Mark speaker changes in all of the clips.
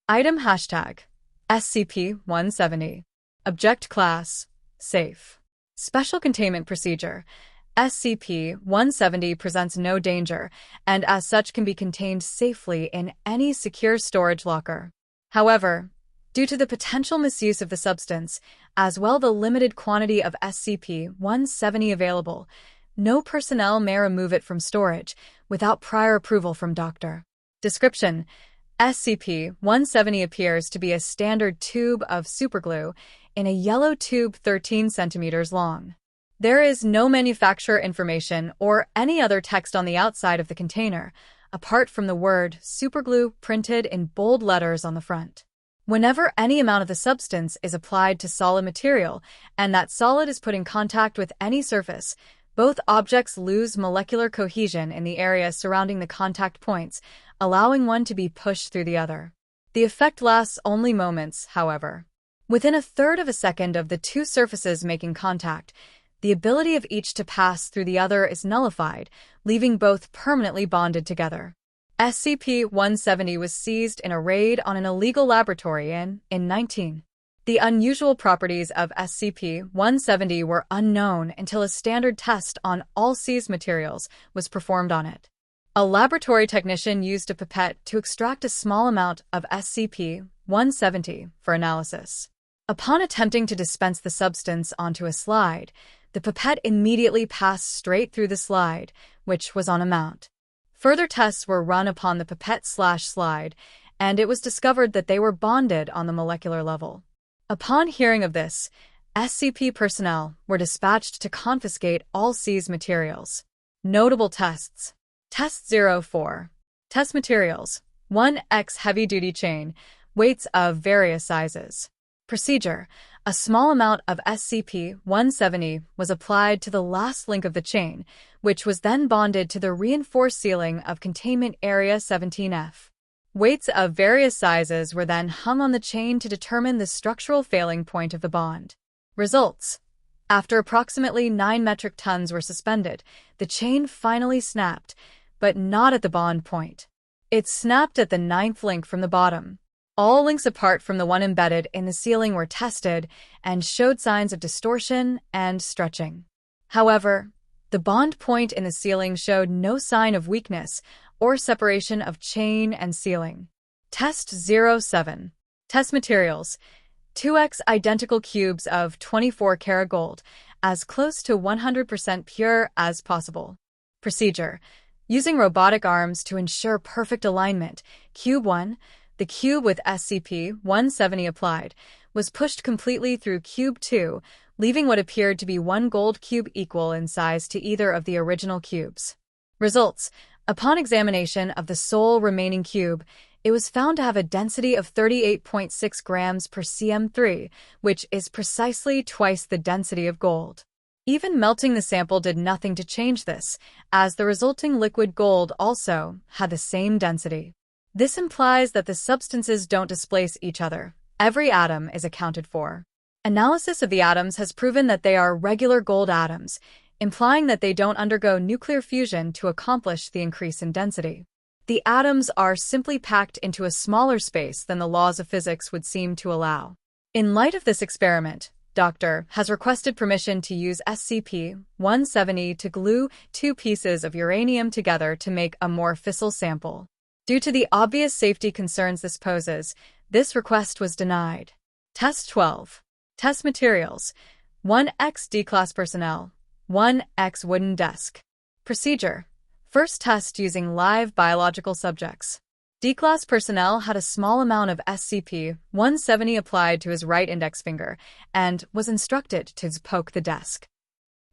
Speaker 1: Item hashtag SCP-170. Object Class Safe. Special Containment Procedure. SCP-170 presents no danger, and as such can be contained safely in any secure storage locker. However, due to the potential misuse of the substance, as well the limited quantity of SCP-170 available, no personnel may remove it from storage without prior approval from Dr. Description: SCP-170 appears to be a standard tube of superglue in a yellow tube 13 centimeters long. There is no manufacturer information or any other text on the outside of the container, apart from the word superglue printed in bold letters on the front. Whenever any amount of the substance is applied to solid material, and that solid is put in contact with any surface, both objects lose molecular cohesion in the area surrounding the contact points, allowing one to be pushed through the other. The effect lasts only moments, however. Within a third of a second of the two surfaces making contact, the ability of each to pass through the other is nullified, leaving both permanently bonded together. SCP-170 was seized in a raid on an illegal laboratory in 19. The unusual properties of SCP-170 were unknown until a standard test on all seized materials was performed on it. A laboratory technician used a pipette to extract a small amount of SCP-170 for analysis. Upon attempting to dispense the substance onto a slide, the pipette immediately passed straight through the slide, which was on a mount. Further tests were run upon the pipette/slide, and it was discovered that they were bonded on the molecular level. Upon hearing of this, SCP personnel were dispatched to confiscate all seized materials. Notable tests. Test 04. Test materials: 1x heavy-duty chain, weights of various sizes. Procedure: a small amount of SCP-170 was applied to the last link of the chain, which was then bonded to the reinforced ceiling of Containment Area 17F. Weights of various sizes were then hung on the chain to determine the structural failing point of the bond. Results: after approximately 9 metric tons were suspended, the chain finally snapped, but not at the bond point. It snapped at the 9th link from the bottom. All links apart from the one embedded in the ceiling were tested and showed signs of distortion and stretching. However, the bond point in the ceiling showed no sign of weakness or separation of chain and ceiling. Test 07. Test materials: 2x identical cubes of 24-karat gold, as close to 100% pure as possible. Procedure: using robotic arms to ensure perfect alignment, Cube 1, the cube with SCP-170 applied, was pushed completely through Cube 2, leaving what appeared to be one gold cube equal in size to either of the original cubes. Results: upon examination of the sole remaining cube, it was found to have a density of 38.6 grams per cm3, which is precisely twice the density of gold. Even melting the sample did nothing to change this, as the resulting liquid gold also had the same density. This implies that the substances don't displace each other. Every atom is accounted for. Analysis of the atoms has proven that they are regular gold atoms, implying that they don't undergo nuclear fusion to accomplish the increase in density. The atoms are simply packed into a smaller space than the laws of physics would seem to allow. In light of this experiment, Dr. has requested permission to use SCP-170 to glue 2 pieces of uranium together to make a more fissile sample. Due to the obvious safety concerns this poses, this request was denied. Test 12. Test materials: 1x D-Class personnel, 1x wooden desk. Procedure: first test using live biological subjects. D-Class personnel had a small amount of SCP-170 applied to his right index finger and was instructed to poke the desk.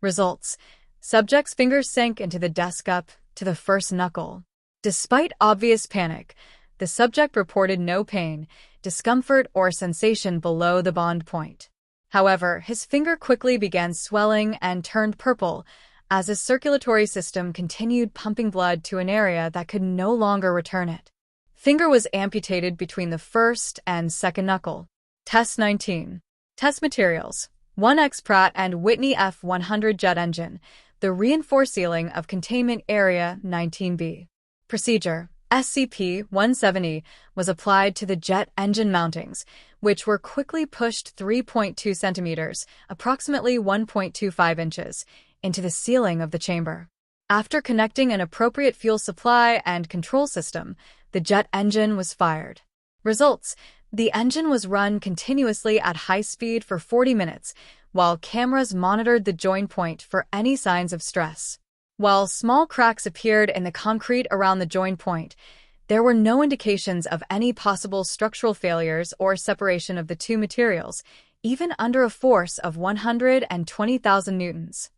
Speaker 1: Results: subject's fingers sank into the desk up to the first knuckle. Despite obvious panic, the subject reported no pain, discomfort, or sensation below the bond point. However, his finger quickly began swelling and turned purple as his circulatory system continued pumping blood to an area that could no longer return it. Finger was amputated between the first and second knuckle. Test 19. Test materials: 1x Pratt & Whitney F100 jet engine, the reinforced ceiling of Containment Area 19B. Procedure: SCP-170 was applied to the jet engine mountings, which were quickly pushed 3.2 centimeters, approximately 1.25 inches, into the ceiling of the chamber. After connecting an appropriate fuel supply and control system, the jet engine was fired. Results: the engine was run continuously at high speed for 40 minutes, while cameras monitored the join point for any signs of stress. While small cracks appeared in the concrete around the join point, there were no indications of any possible structural failures or separation of the two materials, even under a force of 120,000 newtons.